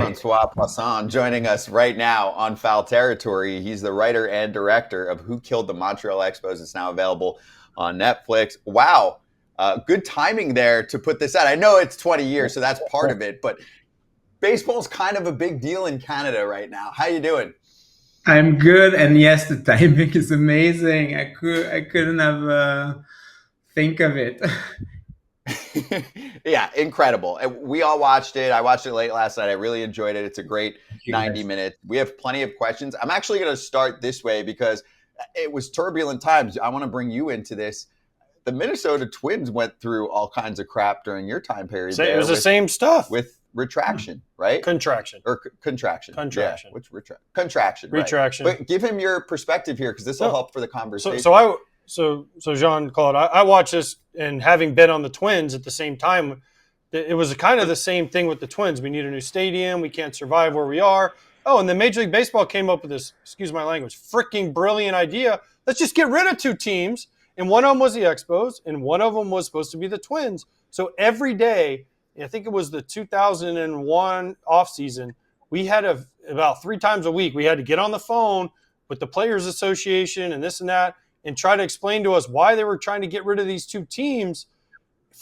Jean-François Poisson joining us right now on Foul Territory. He's the writer and director of Who Killed the Montreal Expos. It's now available on Netflix. Wow. Good timing there to put this out. I know it's 20 years, so that's part of it, but baseball's kind of a big deal in Canada right now. How you doing? I'm good, and yes, the timing is amazing. I couldn't have think of it. Yeah, incredible. We all watched it. I watched it late last night. I really enjoyed it. It's a great Thank you, 90 guys. minutes. We have plenty of questions. I'm actually going to start this way because it was turbulent times. I want to bring you into this. The Minnesota Twins went through all kinds of crap during your time period. It was the same stuff with retraction, right? Contraction or contraction. Contraction. Yeah, which contraction? Retraction. Right. But give him your perspective here because this will help for the conversation. So Jean, Claude, I watched this, and having been on the Twins at the same time, it was kind of the same thing with the Twins. We need a new stadium. We can't survive where we are. Oh, and then Major League Baseball came up with this, excuse my language, freaking brilliant idea. Let's just get rid of two teams. And one of them was the Expos, and one of them was supposed to be the Twins. So every day, I think it was the 2001 offseason, we had about 3 times a week, we had to get on the phone with the Players Association and this and that and try to explain to us why they were trying to get rid of these two teams.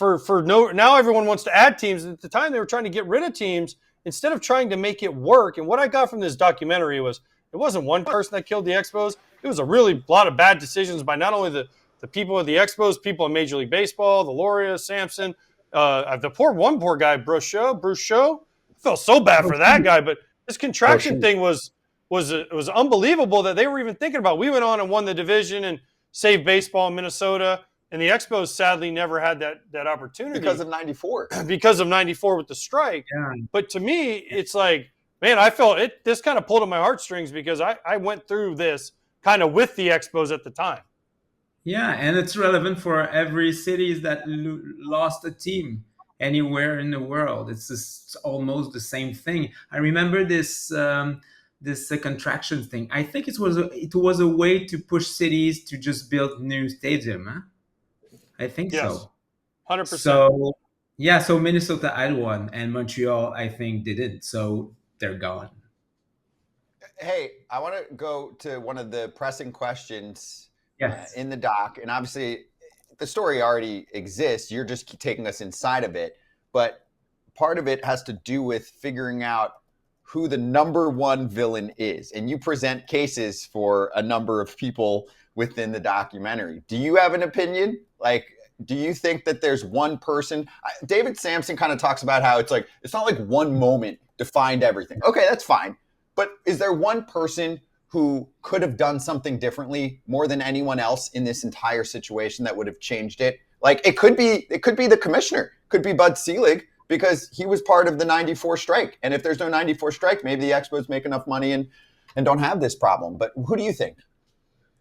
Now everyone wants to add teams. At the time, they were trying to get rid of teams instead of trying to make it work. And what I got from this documentary was it wasn't one person that killed the Expos. It was a really lot of bad decisions by not only the people at the Expos, people in Major League Baseball, the Loria, Samson, the poor guy, Brochu. I felt so bad for that guy, but this contraction thing was unbelievable that they were even thinking about. We went on and won the division and saved baseball in Minnesota, and the Expos sadly never had that opportunity because of '94. Because of '94 with the strike. Yeah. But to me, it's like, man, I felt it. This kind of pulled at my heartstrings because I went through this kind of with the Expos at the time. Yeah, and it's relevant for every cities that lost a team anywhere in the world. It's just almost the same thing. I remember this contraction thing. I think it was a way to push cities to just build new stadium. Huh? I think Yes, so. 100%. So yeah, so Minnesota had one, and Montreal I think didn't. So they're gone. Hey, I want to go to one of the pressing questions Yes. in the doc, and obviously the story already exists. You're just taking us inside of it, but part of it has to do with figuring out who the number one villain is, and you present cases for a number of people within the documentary. Do you have an opinion? Like, do you think that there's one person? David Samson kind of talks about how it's like it's not like one moment defined everything. Okay, that's fine, but is there one person who could have done something differently more than anyone else in this entire situation that would have changed it? Like it could be the commissioner, could be Bud Selig, because he was part of the '94 strike. And if there's no '94 strike, maybe the Expos make enough money and don't have this problem. But who do you think?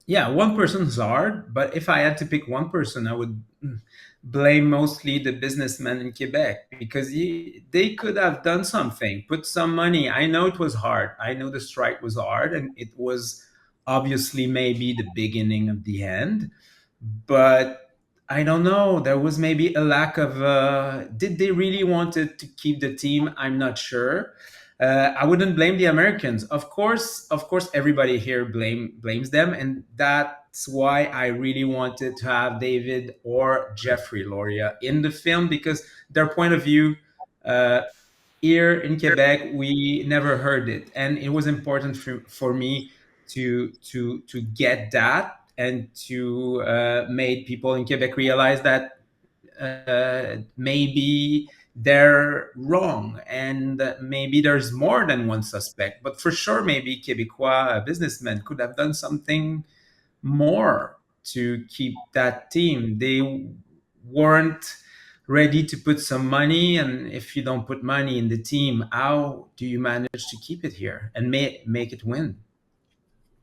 Yeah, one person's hard, but if I had to pick one person, I would blame mostly the businessmen in Quebec because they could have done something, put some money. I know it was hard. I know the strike was hard, and it was obviously maybe the beginning of the end. But I don't know. There was maybe a lack of. Did they really wanted to keep the team? I'm not sure. I wouldn't blame the Americans. Of course, everybody here blames them, and that's why I really wanted to have David or Jeffrey Loria in the film because their point of view uh, here in Quebec we never heard it, and it was important for me to get that and to make people in Quebec realize that maybe they're wrong and maybe there's more than one suspect. But for sure, maybe Quebecois businessmen could have done something more to keep that team. They weren't ready to put some money, and if you don't put money in the team, how do you manage to keep it here and make it win?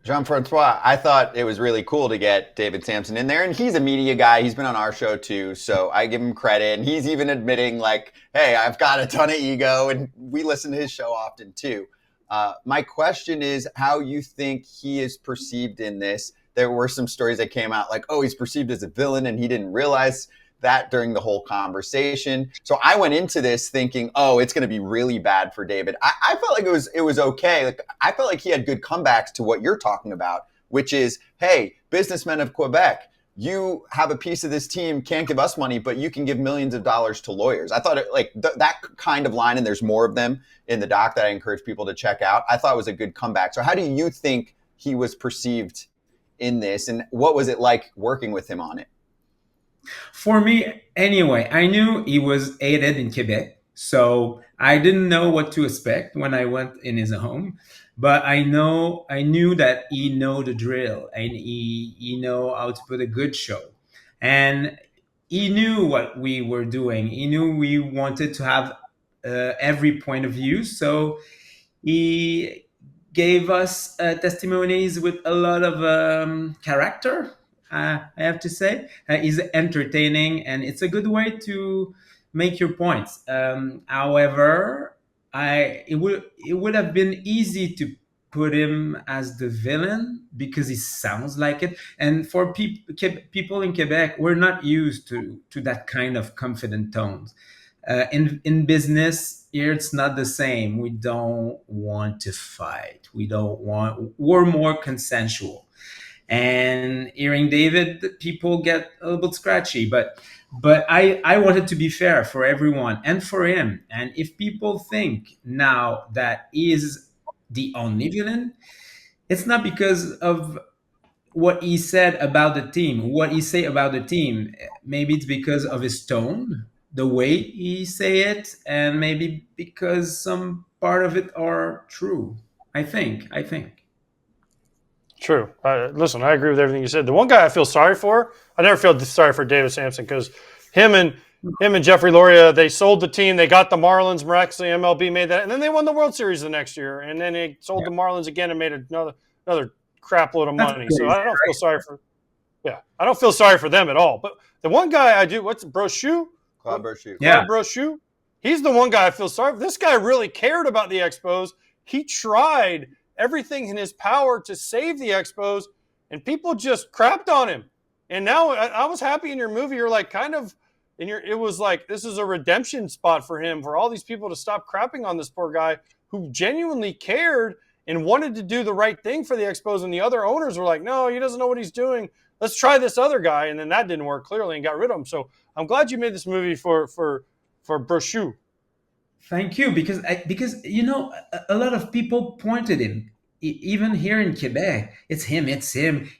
Jean-François, I thought it was really cool to get David Samson in there, and he's a media guy. He's been on our show too, so I give him credit. And he's even admitting, like, hey, I've got a ton of ego, and we listen to his show often too. My question is how you think he is perceived in this. There were some stories that came out like, oh, he's perceived as a villain, and he didn't realize that during the whole conversation. So I went into this thinking, oh, it's going to be really bad for David. I felt like it was okay. Like, I felt like he had good comebacks to what you're talking about, which is, hey, businessmen of Quebec, you have a piece of this team, can't give us money, but you can give millions of dollars to lawyers. I thought that kind of line, and there's more of them in the doc that I encourage people to check out. I thought it was a good comeback. So how do you think he was perceived in this, and what was it like working with him on it? For me, anyway, I knew he was hated in Quebec, so I didn't know what to expect when I went in his home. But I knew that he know the drill, and he know how to put a good show, and he knew what we were doing. He knew we wanted to have every point of view, so he gave us testimonies with a lot of character. I have to say, he's entertaining, and it's a good way to make your points. However, it would have been easy to put him as the villain because he sounds like it. And for people in Quebec, we're not used to that kind of confident tones. In business here, it's not the same. We don't want to fight. We're more consensual. And hearing David, people get a little bit scratchy, but I wanted to be fair for everyone and for him. And if people think now that he is the only villain, it's not because of what he said about the team, what he say about the team. Maybe it's because of his tone, the way he say it, and maybe because some part of it are true. I think. True. Listen, I agree with everything you said. The one guy I feel sorry for, I never feel sorry for David Samson because him and Jeffrey Loria, they sold the team. They got the Marlins. Miraculously, MLB made that, and then they won the World Series the next year. And then they sold the Marlins again and made another crap load of money. So I don't feel sorry for. Yeah, I don't feel sorry for them at all. But the one guy I do, what's Brochu? Claude Brochu. Yeah. Claude Brochu. He's the one guy I feel sorry for. This guy really cared about the Expos. He tried everything in his power to save the Expos, and people just crapped on him. And now I was happy in your movie. You're like kind of it was like this is a redemption spot for him, for all these people to stop crapping on this poor guy who genuinely cared and wanted to do the right thing for the Expos. And the other owners were like, no, he doesn't know what he's doing. Let's try this other guy. And then that didn't work clearly and got rid of him. So I'm glad you made this movie for Brochu. Thank you, because a lot of people pointed him. Even here in Quebec, it's him.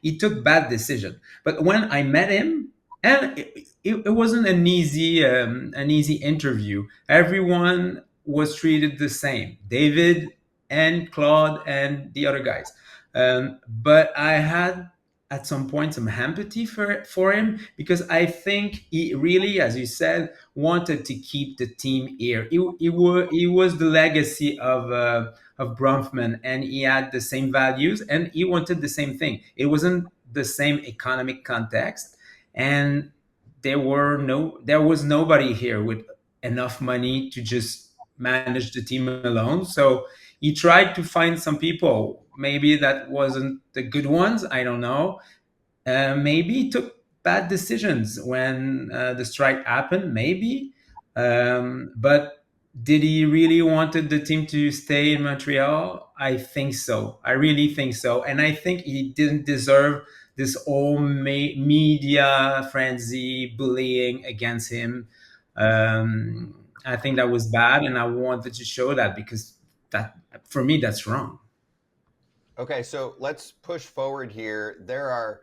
He took bad decision. But when I met him, and it wasn't an easy interview. Everyone was treated the same. David and Claude and the other guys. But I had at some point some empathy for him because I think he really, as you said, wanted to keep the team here. He was the legacy of Bronfman, and he had the same values, and he wanted the same thing. It wasn't the same economic context, and there was nobody here with enough money to just manage the team alone. So he tried to find some people. Maybe that wasn't the good ones. I don't know. Maybe he took bad decisions when the strike happened. Maybe, but did he really wanted the team to stay in Montreal? I think so. I really think so, and I think he didn't deserve this whole media frenzy bullying against him. I think that was bad, and I wanted to show that because that, for me, that's wrong. Okay, so let's push forward here. There are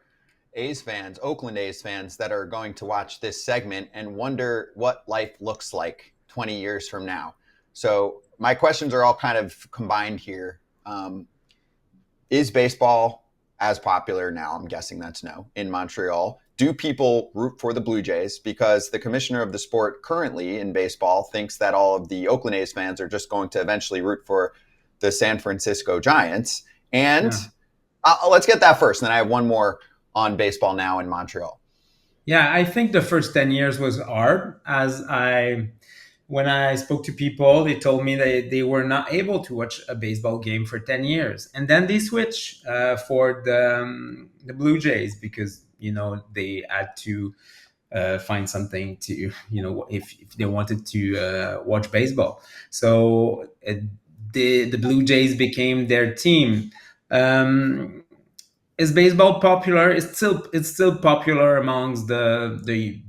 Oakland A's fans that are going to watch this segment and wonder what life looks like 20 years from now. So my questions are all kind of combined here. Is baseball as popular now? I'm guessing that's no, in Montreal. Do people root for the Blue Jays? Because the commissioner of the sport currently in baseball thinks that all of the Oakland A's fans are just going to eventually root for the San Francisco Giants. And let's get that first. And then I have one more on baseball now in Montreal. Yeah, I think the first 10 years was hard. When I spoke to people, they told me that they were not able to watch a baseball game for 10 years. And then they switched for the Blue Jays because, they had to find something to, if they wanted to watch baseball. So the Blue Jays became their team. Um, is baseball popular? It's still popular amongst the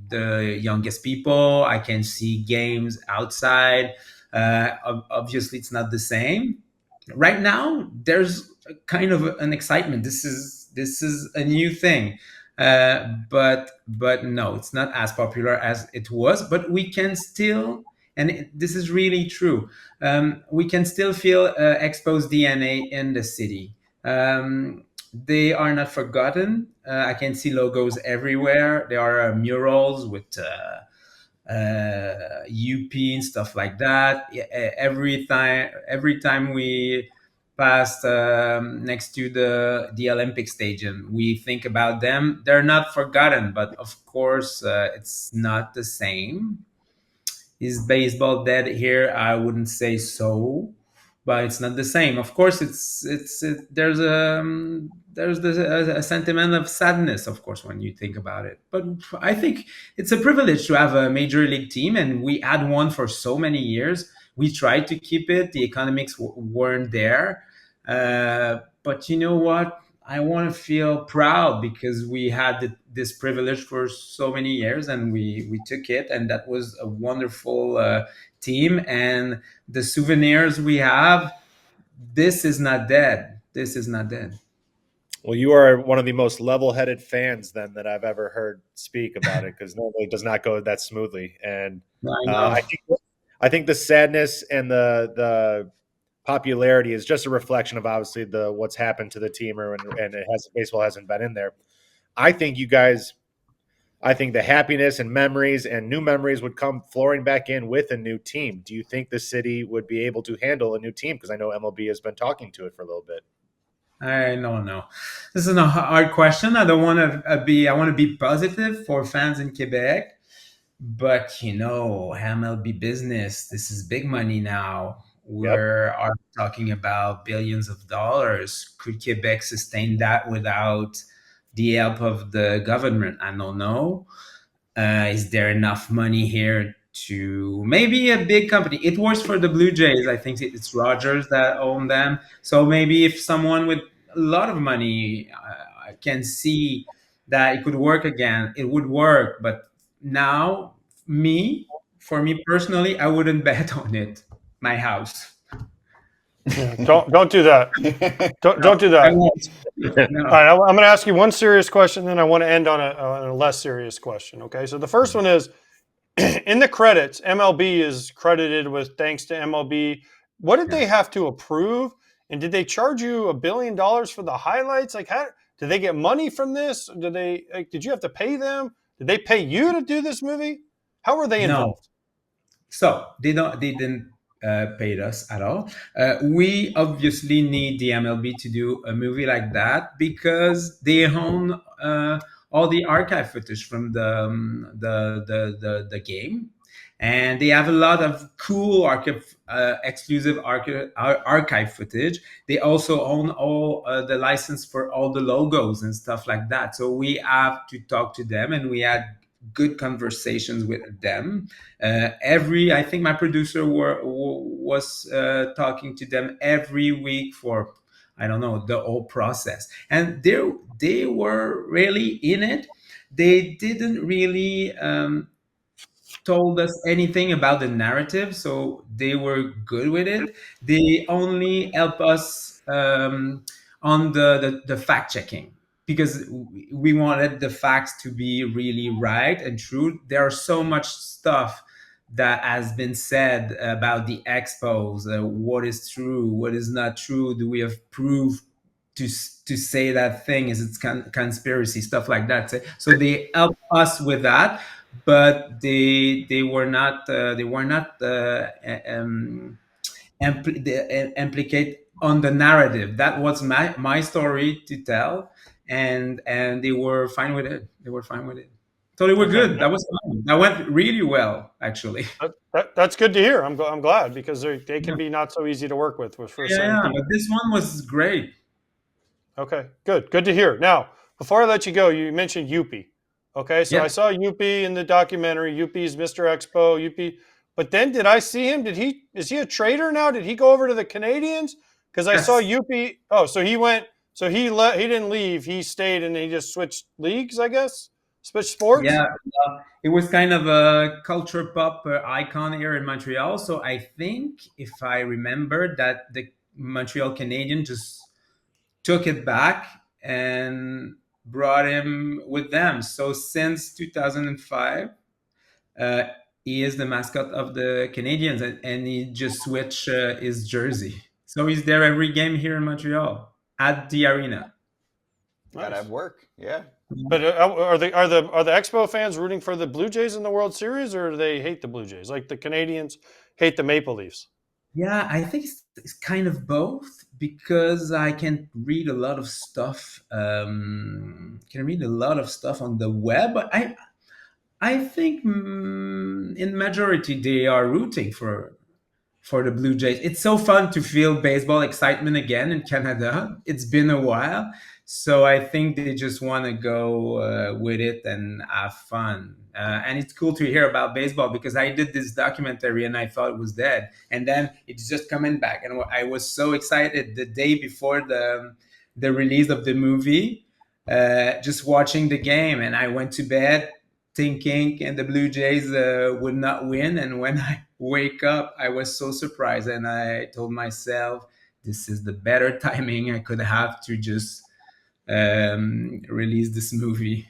youngest people. I can see games outside. Obviously, it's not the same. Right now, there's kind of an excitement. This is a new thing, but no, it's not as popular as it was. But we can still, and this is really true. We can still feel Expos DNA in the city. They are not forgotten. I can see logos everywhere. There are murals with UP and stuff like that. Every time we pass next to the Olympic Stadium, we think about them. They're not forgotten, but of course, it's not the same. Is baseball dead here? I wouldn't say so, but it's not the same. Of course, there's a sentiment of sadness, of course, when you think about it. But I think it's a privilege to have a major league team, and we had one for so many years. We tried to keep it. The economics weren't there, but you know what? I want to feel proud because we had this privilege for so many years, and we took it, and that was a wonderful team. And the souvenirs we have, this is not dead. This is not dead. Well, you are one of the most level-headed fans then that I've ever heard speak about it, because normally it does not go that smoothly. And I know. I think the sadness and the popularity is just a reflection of obviously what's happened to the team, and baseball hasn't been in there. I think the happiness and memories and new memories would come flowing back in with a new team. Do you think the city would be able to handle a new team? Because I know MLB has been talking to it for a little bit. I don't know. This is a hard question. I don't want to be. I want to be positive for fans in Quebec, but MLB business. This is big money now. We are talking about billions of dollars. Could Quebec sustain that without the help of the government? I don't know. Is there enough money here to maybe a big company? It works for the Blue Jays. I think it's Rogers that own them. So maybe if someone with a lot of money can see that it could work again, it would work. But now, for me personally, I wouldn't bet on it. My house. Yeah, don't do that. Don't do that. No. All right, I'm going to ask you one serious question, then I want to end on a less serious question. Okay, so the first one is, in the credits, MLB is credited with thanks to MLB. What did they have to approve? And did they charge you $1 billion for the highlights? Like, how did they get money from this? Did you have to pay them? Did they pay you to do this movie? How were they involved? No. So they didn't pay us at all. We obviously need the MLB to do a movie like that because they own all the archive footage from the game, and they have a lot of cool exclusive archive footage. They also own all the license for all the logos and stuff like that. So we have to talk to them, and we had good conversations with them. I think my producer was talking to them every week for, I don't know, the whole process. And they were really in it. They didn't really told us anything about the narrative, so they were good with it. They only help us on the fact checking because we wanted the facts to be really right and true. There are so much stuff that has been said about the expos. What is true? What is not true? Do we have proof to say that thing? Is it conspiracy stuff like that? So they help us with that, but they were not implicate on the narrative. That was my story to tell, and they were fine with it. They were fine with it. So they were good. That was fun. That went really well, actually. That's good to hear. I'm glad because they can be not so easy to work with for certain people. But this one was great. Okay, good to hear. Now, before I let you go, you mentioned Yuppie. Okay, so Yeah. I saw Yuppie in the documentary. Yuppie's Mr. Expo. Yuppie, but then did I see him? Is he a trader now? Did he go over to the Canadians? Because I saw Yes. Yuppie. Oh, so he went. So he didn't leave. He stayed and he just switched leagues. I guess switched sports. Yeah, it was kind of a culture pop icon here in Montreal. So I think, if I remember, that the Montreal Canadiens just took it back and brought him with them. So since 2005, uh, he is the mascot of the Canadiens, and he just switched his jersey. So he's there every game here in Montreal at the arena. Gotta Nice. have work. Yeah. But are the Expo fans rooting for the Blue Jays in the World Series, or do they hate the Blue Jays like the Canadians hate the Maple Leafs? Yeah, I think it's kind of both, because I can read a lot of stuff. Can read a lot of stuff on the web. I think in majority they are rooting for the Blue Jays. It's so fun to feel baseball excitement again in Canada. It's been a while. So I think they just want to go with it and have fun. And it's cool to hear about baseball, because I did this documentary and I thought it was dead. And then it's just coming back. And I was so excited the day before the release of the movie, just watching the game. And I went to bed thinking and the Blue Jays would not win. And when I wake up, I was so surprised, and I told myself, this is the better timing I could have to just release this movie.